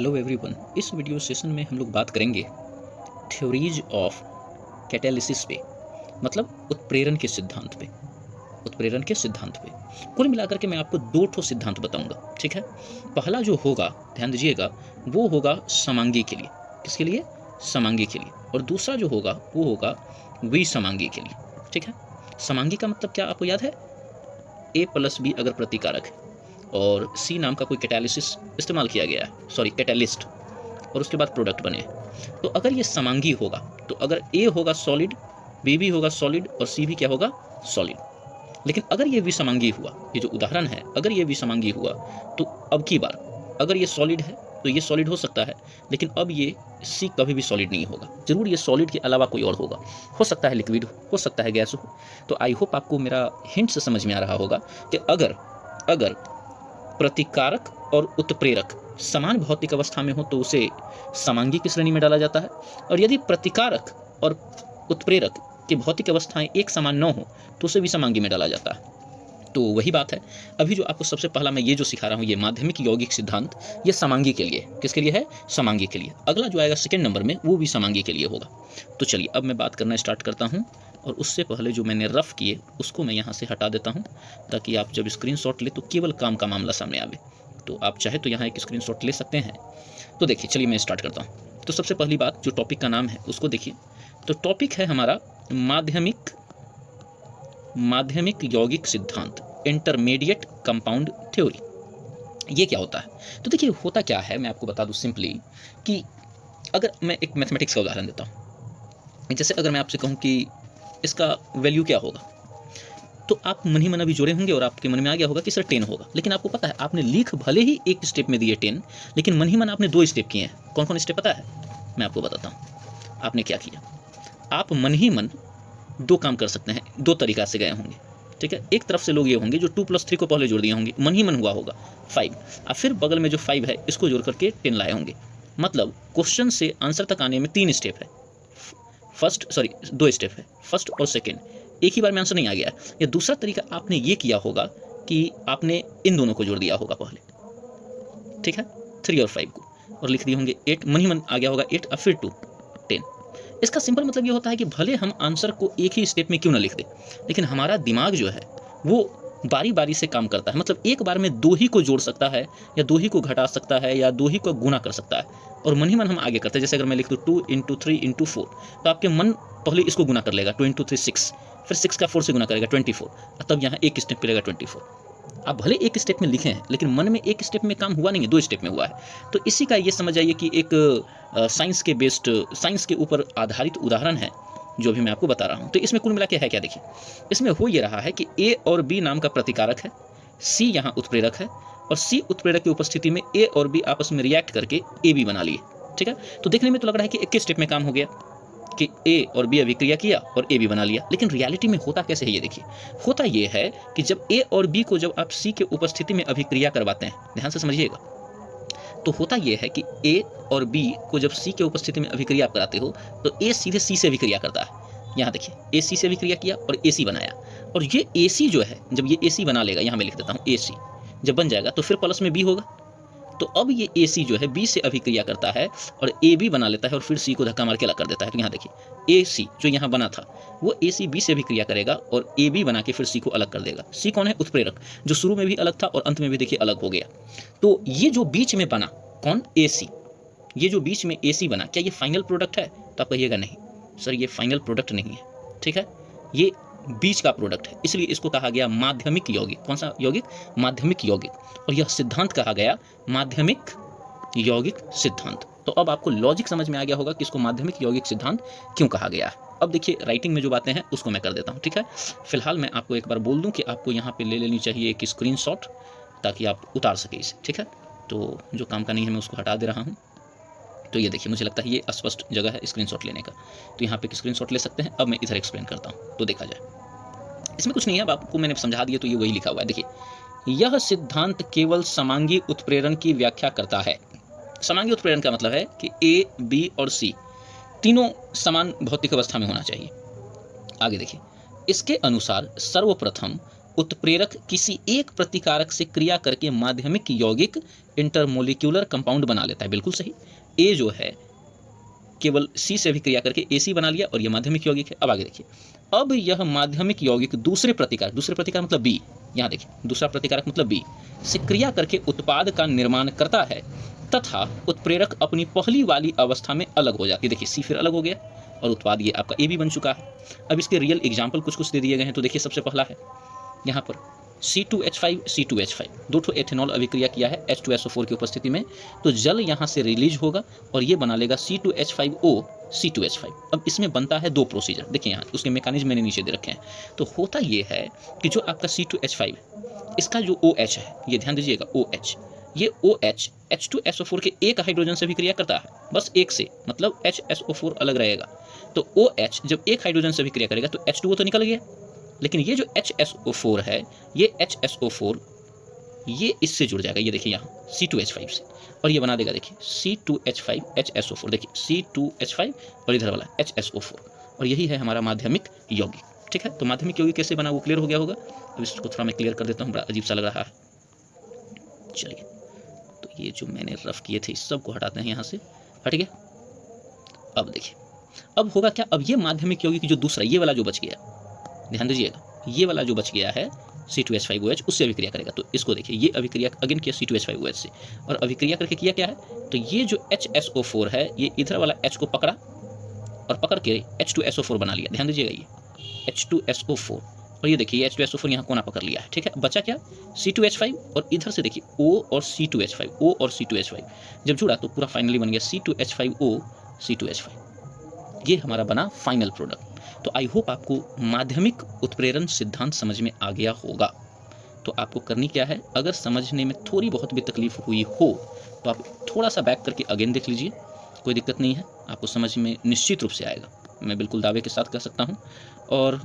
Hello everyone. इस video session में हम लोग बात करेंगे थ्योरीज ऑफ कैटालिसिस पे, मतलब उत्प्रेरण के सिद्धांत पे। उत्प्रेरण के सिद्धांत पे कुल मिलाकर के मैं आपको दो ठो सिद्धांत बताऊंगा, ठीक है। पहला जो होगा, ध्यान दीजिएगा, वो होगा समांगी के लिए। किसके लिए? समांगी के लिए। और दूसरा जो होगा वो होगा विसमांगी के लिए, ठीक है। समांगी का मतलब क्या आपको याद है? A+B अगर प्रतिकारक है और C नाम का कोई कैटालिसिस इस्तेमाल किया गया है, सॉरी कैटालिस्ट, और उसके बाद प्रोडक्ट बने, तो अगर ये समांगी होगा तो अगर A होगा सॉलिड, B भी होगा सॉलिड और C भी क्या होगा? सॉलिड। लेकिन अगर ये विसमांगी हुआ, ये जो उदाहरण है, अगर ये विसमांगी हुआ तो अब की बार अगर ये सॉलिड है तो ये सॉलिड हो सकता है, लेकिन अब ये C कभी भी सॉलिड नहीं होगा। जरूर ये सॉलिड के अलावा कोई और होगा, हो सकता है लिक्विड हो सकता है गैस हो। तो आई होप आपको मेरा हिंट से समझ में आ रहा होगा कि अगर प्रतिकारक और उत्प्रेरक समान भौतिक अवस्था में हो तो उसे समांगी की श्रेणी में डाला जाता है, और यदि प्रतिकारक और उत्प्रेरक की भौतिक अवस्थाएं एक समान न हो तो उसे विसमांगी में डाला जाता है। तो वही बात है, अभी जो आपको सबसे पहला मैं ये जो सिखा रहा हूँ, ये माध्यमिक यौगिक सिद्धांत, ये समांगी के लिए। किसके लिए है? समांगी के लिए। अगला जो आएगा सेकेंड नंबर में वो भी समांगी के लिए होगा। तो चलिए अब मैं बात करना स्टार्ट करता हूँ, और उससे पहले जो मैंने रफ किए उसको मैं यहाँ से हटा देता हूँ, ताकि आप जब स्क्रीनशॉट ले तो केवल काम का मामला सामने आवे। तो आप चाहे तो यहाँ एक स्क्रीनशॉट ले सकते हैं। तो देखिए, चलिए मैं स्टार्ट करता हूँ। तो सबसे पहली बात, जो टॉपिक का नाम है उसको देखिए। तो टॉपिक है हमारा माध्यमिक यौगिक सिद्धांत, इंटरमीडिएट कंपाउंड थ्योरी। ये क्या होता है? तो देखिए, होता क्या है मैं आपको बता दूं सिंपली, कि अगर मैं एक मैथमेटिक्स का उदाहरण देता हूँ। जैसे अगर मैं आपसे कहूँ कि इसका वैल्यू क्या होगा, तो आप मन ही मन अभी जोड़े होंगे और आपके मन में आ गया होगा कि सर 10 होगा। लेकिन आपको पता है, आपने लिख भले ही एक स्टेप में दिए 10, लेकिन मन ही मन आपने 2 स्टेप किए हैं। कौन कौन स्टेप पता है? मैं आपको बताता हूँ। आपने क्या किया, आप मन ही मन 2 काम कर सकते हैं, 2 तरीका से गए होंगे, ठीक है। एक तरफ से लोग ये होंगे जो 2 + 3 को पहले जोड़ दिए होंगे, मन ही मन हुआ होगा 5, और फिर बगल में जो 5 है इसको जोड़ करके 10 लाए होंगे। मतलब क्वेश्चन से आंसर तक आने में 3 स्टेप है, 2 स्टेप है, फर्स्ट और सेकेंड। एक ही बार में आंसर नहीं आ गया। या दूसरा तरीका आपने ये किया होगा कि आपने इन दोनों को जोड़ दिया होगा पहले, ठीक है, 3 और 5 को, और लिख दिए होंगे 8, मन ही मन आ गया होगा 8 और फिर 2, 10। इसका सिंपल मतलब ये होता है कि भले हम आंसर को एक ही स्टेप में क्यों ना लिख दें, लेकिन हमारा दिमाग जो है वो बारी बारी से काम करता है। मतलब एक बार में 2 ही को जोड़ सकता है, या 2 ही को घटा सकता है, या 2 ही को गुना कर सकता है, और मन ही मन हम आगे करते हैं। जैसे अगर मैं लिख दूँ 2 × 3 × 4, तो आपके मन पहले इसको गुना कर लेगा, 2 × 3 6, फिर 6 का 4 से गुना करेगा 24, और तब यहाँ एक स्टेप मिलेगा 24। आप भले एक स्टेप में लिखे हैं, लेकिन मन में एक स्टेप में काम हुआ नहीं है, 2 स्टेप में हुआ है। तो इसी का ये समझ जाइए कि एक साइंस के ऊपर आधारित उदाहरण है जो भी मैं आपको बता रहा हूँ। तो इसमें कुल मिला के है क्या, देखिए, इसमें हो ये रहा है कि A और B नाम का प्रतिकारक है, C यहाँ उत्प्रेरक है, और C उत्प्रेरक की उपस्थिति में A और B आपस में रिएक्ट करके AB बना लिए, ठीक है। तो देखने में तो लग रहा है कि एक ही स्टेप में काम हो गया, कि A और B अभिक्रिया किया और AB बना लिया। लेकिन रियलिटी में होता कैसे है ये देखिए। होता ये है कि जब A और B को जब आप C के उपस्थिति में अभिक्रिया करवाते हैं, ध्यान से समझिएगा, तो होता यह है कि A और B को जब C के उपस्थिति में अभिक्रिया कराते हो तो A सीधे C से अभिक्रिया करता है। यहाँ देखिए, A C से अभिक्रिया किया और AC बनाया, और ये AC जो है, जब ये AC बना लेगा, यहाँ मैं लिख देता हूँ AC, जब बन जाएगा तो फिर प्लस में B होगा। तो अब ये AC जो है B से अभिक्रिया करता है और AB बना लेता है, और फिर C को धक्का मार के अलग कर देता है। तो यहाँ देखिए, AC जो यहाँ बना था वो AC B से अभिक्रिया करेगा और AB बना के फिर C को अलग कर देगा। C कौन है? उत्प्रेरक, जो शुरू में भी अलग था और अंत में भी देखिए अलग हो गया। तो ये जो बीच में बना कौन? AC। ये जो बीच में AC बना, क्या ये फाइनल प्रोडक्ट है? तो आप कहिएगा नहीं सर, ये फाइनल प्रोडक्ट नहीं है, ठीक है, ये बीच का प्रोडक्ट है। इसलिए इसको कहा गया माध्यमिक यौगिक। कौन सा यौगिक? माध्यमिक यौगिक। और यह सिद्धांत कहा गया माध्यमिक यौगिक सिद्धांत। तो अब आपको लॉजिक समझ में आ गया होगा कि इसको माध्यमिक यौगिक सिद्धांत क्यों कहा गया है। अब देखिए, राइटिंग में जो बातें हैं उसको मैं कर देता हूँ, ठीक है। फिलहाल मैं आपको एक बार बोल दूं कि आपको यहाँ पे ले लेनी चाहिए एक स्क्रीनशॉट, ताकि आप उतार सके इसे, ठीक है। तो जो काम का नहीं है मैं उसको हटा दे रहा हूँ। तो ये देखिए, मुझे लगता है ये स्पष्ट जगह है स्क्रीनशॉट लेने का, तो यहाँ पे स्क्रीनशॉट ले सकते हैं। अब मैं इधर एक्सप्लेन करता हूँ, तो देखा जाए। इसमें कुछ नहीं है, अब आपको मैंने समझा दिया, तो ये वही लिखा हुआ है। देखिए, यह सिद्धांत केवल समांगी उत्प्रेरण की व्याख्या करता है। समांगी उत्प्रेरण का मतलब है कि A, B और C तीनों समान भौतिक अवस्था में होना चाहिए। आगे देखिए, इसके अनुसार सर्वप्रथम उत्प्रेरक किसी एक प्रतिकारक से क्रिया करके माध्यमिक यौगिक इंटरमोलिक्यूलर कंपाउंड बना लेता है। बिल्कुल सही। ए जो है केवल सी से भी क्रिया करके AC बना लिया और यह माध्यमिक यौगिक है। अब आगे देखिए, अब यह माध्यमिक यौगिक दूसरे प्रतिकारक मतलब बी, यहाँ देखिए दूसरा प्रतिकारक मतलब बी से क्रिया करके उत्पाद का निर्माण करता है तथा उत्प्रेरक अपनी पहली वाली अवस्था में अलग हो जाती है। देखिए सी फिर अलग हो गया और उत्पाद ये आपका ए भी बन चुका है। अब इसके रियल एग्जाम्पल कुछ कुछ दे दिए गए हैं। तो देखिए सबसे पहला है यहाँ पर C2H5 C2H5 दो ठो एथेनॉल अभिक्रिया किया है H2SO4 की उपस्थिति में, तो जल यहाँ से रिलीज होगा और ये बना लेगा C2H5O C2H5। अब इसमें बनता है दो प्रोसीजर, देखिए यहाँ उसके मैकेनिज्म मैंने नीचे दे रखे हैं। तो होता ये है कि जो आपका C2H5 इसका जो OH है, ये ध्यान दीजिएगा OH, ये OH H2SO4 के एक हाइड्रोजन से भी क्रिया करता है, बस एक से, मतलब HSO4 अलग रहेगा। तो OH जब एक हाइड्रोजन से भी क्रिया करेगा तो H2O तो निकल गया, लेकिन ये जो HSO4 है, ये HSO4 ये इससे जुड़ जाएगा, ये देखिए यहाँ C2H5 से, और ये बना देगा देखिए C2H5 HSO4, देखिए C2H5 और इधर वाला HSO4, और यही है हमारा माध्यमिक यौगिक। ठीक है, तो माध्यमिक यौगिक कैसे बना वो क्लियर हो गया होगा। अब इसको थोड़ा मैं क्लियर कर देता हूँ, बड़ा अजीब सा लग रहा है। चलिए, तो ये जो मैंने रफ किए थे इस सबको हटाते हैं, यहाँ से हट गया। अब देखिए अब होगा क्या, अब ये माध्यमिक यौगिक जो दूसरा ये वाला जो बच गया, ध्यान दीजिएगा, ये वाला जो बच गया है C2H5OH उससे अभिक्रिया करेगा। तो इसको देखिए, ये अभिक्रिया अगेन किया C2H5OH से, और अभिक्रिया करके किया क्या है, तो ये जो HSO4 है ये इधर वाला H को पकड़ा और पकड़ के H2SO4 बना लिया। ध्यान दीजिएगा, ये H2SO4, और ये देखिए H2SO4 यहाँ कोना पकड़ लिया है। ठीक है, बचा क्या C2H5, और इधर से देखिए O और C2H5, O और C2H5 जब जुड़ा तो पूरा फाइनली बन गया C2H5O C2H5। ये हमारा बना फाइनल प्रोडक्ट। तो आई होप आपको माध्यमिक उत्प्रेरण सिद्धांत समझ में आ गया होगा। तो आपको करनी क्या है, अगर समझने में थोड़ी बहुत भी तकलीफ हुई हो तो आप थोड़ा सा बैक करके अगेन देख लीजिए, कोई दिक्कत नहीं है, आपको समझ में निश्चित रूप से आएगा, मैं बिल्कुल दावे के साथ कह सकता हूँ। और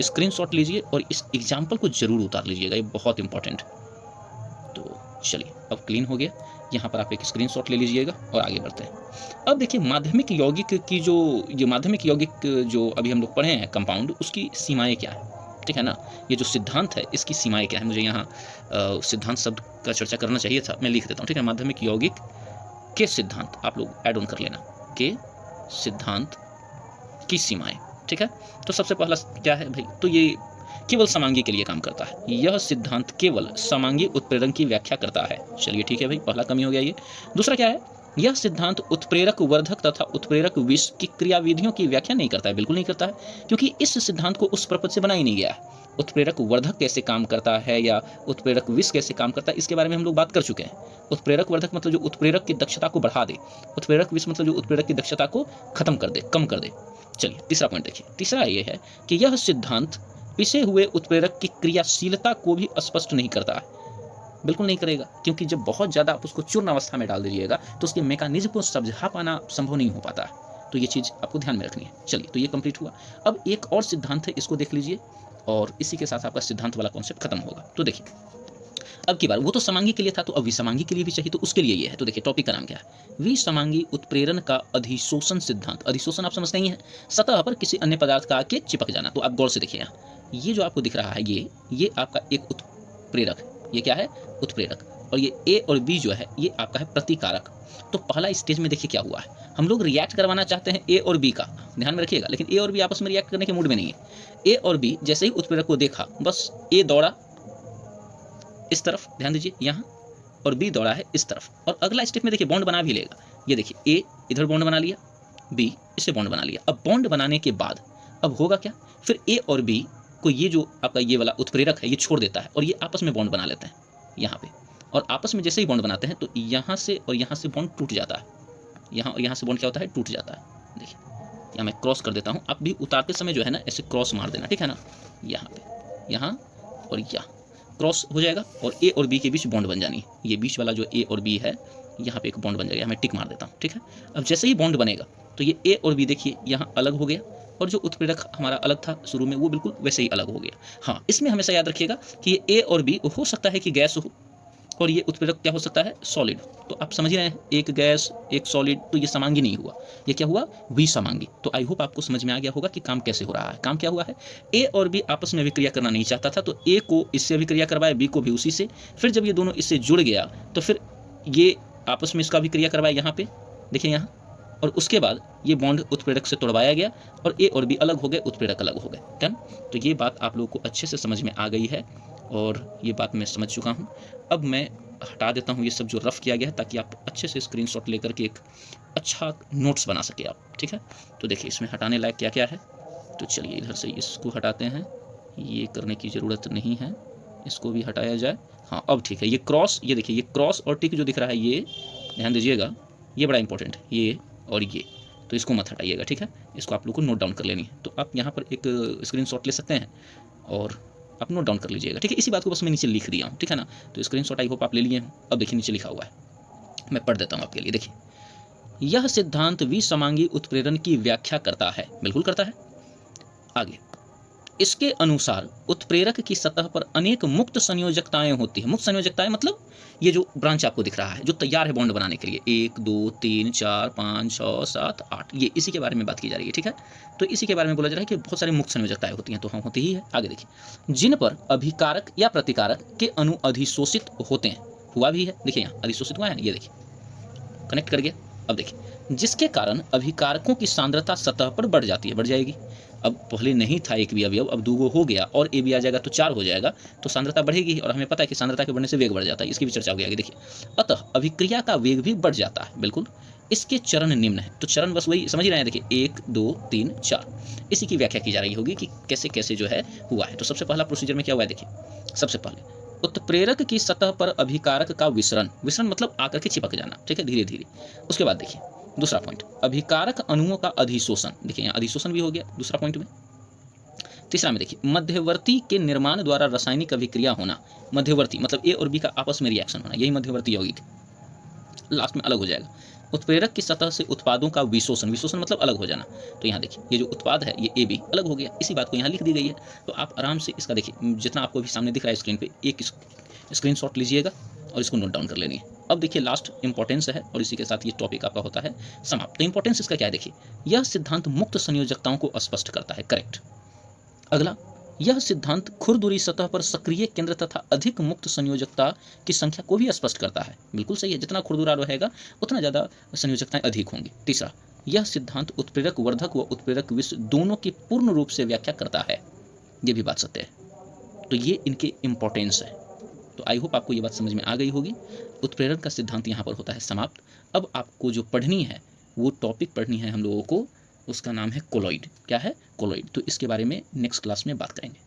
स्क्रीनशॉट लीजिए और इस एग्जाम्पल को जरूर उतार लीजिएगा, ये बहुत इंपॉर्टेंट। तो चलिए, अब क्लीन हो गया, यहाँ पर आप एक स्क्रीनशॉट ले लीजिएगा और आगे बढ़ते हैं। अब देखिए माध्यमिक यौगिक की जो ये माध्यमिक यौगिक जो अभी हम लोग पढ़े हैं कंपाउंड, उसकी सीमाएं क्या है, ठीक है ना, ये जो सिद्धांत है इसकी सीमाएं क्या है। मुझे यहाँ सिद्धांत शब्द का चर्चा करना चाहिए था, मैं लिख देता हूँ। ठीक है, माध्यमिक यौगिक के सिद्धांत आप लोग ऐड ऑन कर लेना, के सिद्धांत की सीमाएं। ठीक है, तो सबसे पहला क्या है भाई, तो ये केवल समांगी के लिए काम करता है, यह सिद्धांत केवल समांगी उत्प्रेरण की व्याख्या करता है। चलिए ठीक है भाई, पहला कमी हो गया ये। दूसरा क्या है, यह सिद्धांत उत्प्रेरक वर्धक तथा उत्प्रेरक विष की क्रियाविधियों की व्याख्या नहीं करता है, बिल्कुल नहीं करता है, क्योंकि इस सिद्धांत को उस पर्पज से बनाया नहीं गया है। उत्प्रेरक वर्धक कैसे काम करता है या उत्प्रेरक विष कैसे काम करता है, इसके बारे में हम लोग बात कर चुके हैं। उत्प्रेरक वर्धक मतलब जो उत्प्रेरक की दक्षता को बढ़ा दे, उत्प्रेरक विष मतलब जो उत्प्रेरक की दक्षता को खत्म कर दे, कम कर दे। चलिए तीसरा पॉइंट देखिए, तीसरा ये है कि यह सिद्धांत पिसे हुए उत्प्रेरक की क्रियाशीलता को भी स्पष्ट नहीं करता है, बिल्कुल नहीं करेगा, क्योंकि जब बहुत ज़्यादा आप उसको चूर्ण अवस्था में डाल दीजिएगा तो उसके मैकेनिज्म को समझा पाना संभव नहीं हो पाता है। तो ये चीज़ आपको ध्यान में रखनी है। चलिए, तो ये कंप्लीट हुआ। अब एक और सिद्धांत है, इसको देख लीजिए, और इसी के साथ आपका सिद्धांत वाला कॉन्सेप्ट खत्म होगा। तो देखिए, अब की बार वो तो समांगी के लिए था, तो अब विसमांगी के लिए भी चाहिए, तो उसके लिए ये है। तो देखिए टॉपिक का नाम क्या है, विसमांगी उत्प्रेरण का अधिशोषण सिद्धांत। अधिशोषण आप समझते ही हैं, सतह पर किसी अन्य पदार्थ का आके चिपक जाना। तो आप गौर से देखिए, यहाँ ये जो आपको दिख रहा है, ये आपका एक उत्प्रेरक है, ये क्या है, उत्प्रेरक, और ये ए और बी जो है ये आपका है प्रतिकारक। तो पहला स्टेज में देखिए क्या हुआ है, हम लोग रिएक्ट करवाना चाहते हैं ए और बी का, ध्यान में रखिएगा, लेकिन ए और बी आपस में रिएक्ट करने के मूड में नहीं है। ए और बी जैसे ही उत्प्रेरक को देखा, बस ए दौड़ा इस तरफ, ध्यान दीजिए यहाँ, और बी दौड़ा है इस तरफ, और अगला स्टेप में देखिए बॉन्ड बना भी लेगा। ये देखिए ए इधर बॉन्ड बना लिया, बी इससे बॉन्ड बना लिया। अब बॉन्ड बनाने के बाद अब होगा क्या, फिर ए और बी को ये जो आपका ये वाला उत्प्रेरक है ये छोड़ देता है, और ये आपस में बॉन्ड बना लेते हैं यहाँ पे, और आपस में जैसे ही बॉन्ड बनाते हैं तो यहाँ से और यहाँ से बॉन्ड टूट जाता है, यहाँ और यहाँ से बॉन्ड क्या होता है, टूट जाता है। देखिए यहाँ मैं क्रॉस कर देता हूँ, आप भी उतारते समय जो है ना ऐसे क्रॉस मार देना, ठीक है ना, यहाँ पे, यहाँ और यहाँ क्रॉस हो जाएगा, और ए और बी के बीच बॉन्ड बन जानी है। ये बीच वाला जो ए और बी है यहाँ पे एक बॉन्ड बन जाएगा, मैं टिक मार देता हूँ, ठीक है। अब जैसे ही बॉन्ड बनेगा तो ये ए और बी देखिए यहाँ अलग हो गया, और जो उत्प्रेरक हमारा अलग था शुरू में वो बिल्कुल वैसे ही अलग हो गया। हाँ, इसमें हमेशा याद रखिएगा कि ये ए और बी हो सकता है कि गैस हो, और ये उत्प्रेरक क्या हो सकता है, सॉलिड। तो आप समझ रहे हैं, एक गैस एक सॉलिड, तो ये समांगी नहीं हुआ, ये क्या हुआ, विसमांगी। तो आई होप आपको समझ में आ गया होगा कि काम कैसे हो रहा है। काम क्या हुआ है, ए और बी आपस में अभिक्रिया करना नहीं चाहता था, तो ए को इससे अभिक्रिया करवाया, बी को भी उसी से। फिर जब ये दोनों इससे जुड़ गया तो फिर ये आपस में इसका अभिक्रिया करवाया यहाँ पे, देखिए यहाँ, और उसके बाद ये बॉन्ड उत्प्रेरक से तोड़वाया गया और ए और बी अलग हो गए, उत्प्रेरक अलग हो गए। डन। तो ये बात आप लोगों को अच्छे से समझ में आ गई है और ये बात मैं समझ चुका हूँ। अब मैं हटा देता हूँ ये सब जो रफ किया गया है, ताकि आप अच्छे से स्क्रीनशॉट लेकर के एक अच्छा नोट्स बना सके आप, ठीक है। तो देखिए इसमें हटाने लायक क्या क्या है, तो चलिए इधर से इसको हटाते हैं, ये करने की ज़रूरत नहीं है, इसको भी हटाया जाए। हाँ अब ठीक है, ये क्रॉस, ये देखिए ये क्रॉस और टिक जो दिख रहा है, ये ध्यान दीजिएगा, ये बड़ा इंपॉर्टेंट है, ये और ये, तो इसको मत हटाइएगा, ठीक है। इसको आप लोग को नोट डाउन कर लेनी है। तो आप यहाँ पर एक स्क्रीनशॉट ले सकते हैं और आप नोट डाउन कर लीजिएगा, ठीक है। इसी बात को बस मैं नीचे लिख दिया हूँ, ठीक है ना। तो स्क्रीनशॉट आई होप आप ले लिए हैं। अब देखिए नीचे लिखा हुआ है, मैं पढ़ देता हूँ आपके लिए। देखिए, यह सिद्धांत विसमांगी उत्प्रेरण की व्याख्या करता है, बिल्कुल करता है। आगे, इसके अनुसार उत्प्रेरक की सतह पर अनेक मुक्त संयोजकताएं होती हैं। मुक्त संयोजकताएं मतलब ये जो ब्रांच आपको दिख रहा है, जो तैयार है बॉन्ड बनाने के लिए, 1 2 3 4 5 6 7 8, ये इसी के बारे में बात की जा रही है, ठीक है। तो इसी के बारे में बोला जा रहा है कि बहुत सारी मुक्त संयोजकताएं होती हैं, तो हाँ होती ही है। आगे देखिए, जिन पर अभिकारक या प्रतिकारक के अणु अधिशोषित होते हैं, हुआ भी है, देखिए यहाँ अधिशोषित हुआ है ना, ये देखिए कनेक्ट कर गया। अब देखिए, जिसके कारण अभिकारकों की सांद्रता सतह पर बढ़ जाती है, बढ़ जाएगी। अब पहले नहीं था एक भी अवयव, अब 2 हो गया और ए भी आ जाएगा तो 4 हो जाएगा, तो सांद्रता बढ़ेगी और हमें पता है कि सांद्रता के बढ़ने से वेग बढ़ जाता है, इसकी भी चर्चा हो गई। देखिए, अतः अभिक्रिया का वेग भी बढ़ जाता है, बिल्कुल। इसके चरण निम्न है, तो चरण बस वही समझ ही रहे हैं, देखिए 1 2 3 4, इसी की व्याख्या की जा रही होगी कि कैसे कैसे जो है हुआ है। तो सबसे पहला प्रोसीजर में क्या हुआ है, देखिए सबसे पहले उत्प्रेरक की सतह पर अभिकारक का विसरण, विसरण मतलब आकर के चिपक जाना, ठीक है, धीरे धीरे। उसके बाद देखिए दूसरा पॉइंट, अभिकारक अणुओं का अधिशोषण, देखिए यहाँ अधिशोषण भी हो गया दूसरा पॉइंट में। तीसरा में देखिए, मध्यवर्ती के निर्माण द्वारा रासायनिक अभिक्रिया होना, मध्यवर्ती मतलब ए और बी का आपस में रिएक्शन होना, यही मध्यवर्ती यौगिक लास्ट में अलग हो जाएगा। उत्प्रेरक की सतह से उत्पादों का विशोषण, विशोषण मतलब अलग हो जाना। तो यहाँ देखिए ये जो उत्पाद है ये ए बी अलग हो गया, इसी बात को यहाँ लिख दी गई है। तो आप आराम से इसका देखिए, जितना आपको भी सामने दिख रहा है स्क्रीन पे, एक स्क्रीनशॉट लीजिएगा और इसको नोट डाउन कर लेनी है। अब देखिए लास्ट इंपॉर्टेंस है और इसी के साथ ये टॉपिक आपका होता है समाप्त। तो इंपॉर्टेंस इसका क्या है, देखिए यह सिद्धांत मुक्त संयोजकताओं को स्पष्ट करता है, करेक्ट। अगला, यह सिद्धांत खुरदुरी सतह पर सक्रिय केंद्र तथा अधिक मुक्त संयोजकता की संख्या को भी स्पष्ट करता है, बिल्कुल सही है, जितना खुरदुरा रहेगा उतना ज़्यादा संयोजकताएं अधिक होंगी। तीसरा, यह सिद्धांत उत्प्रेरक वर्धक व उत्प्रेरक विष दोनों की पूर्ण रूप से व्याख्या करता है, ये भी बात सत्य है। तो ये इनके इंपॉर्टेंस है। तो आई होप आपको ये बात समझ में आ गई होगी। उत्प्रेरण का सिद्धांत यहाँ पर होता है समाप्त। अब आपको जो पढ़नी है वो टॉपिक पढ़नी है हम लोगों को, उसका नाम है कोलॉइड। क्या है, कोलॉइड। तो इसके बारे में नेक्स्ट क्लास में बात करेंगे।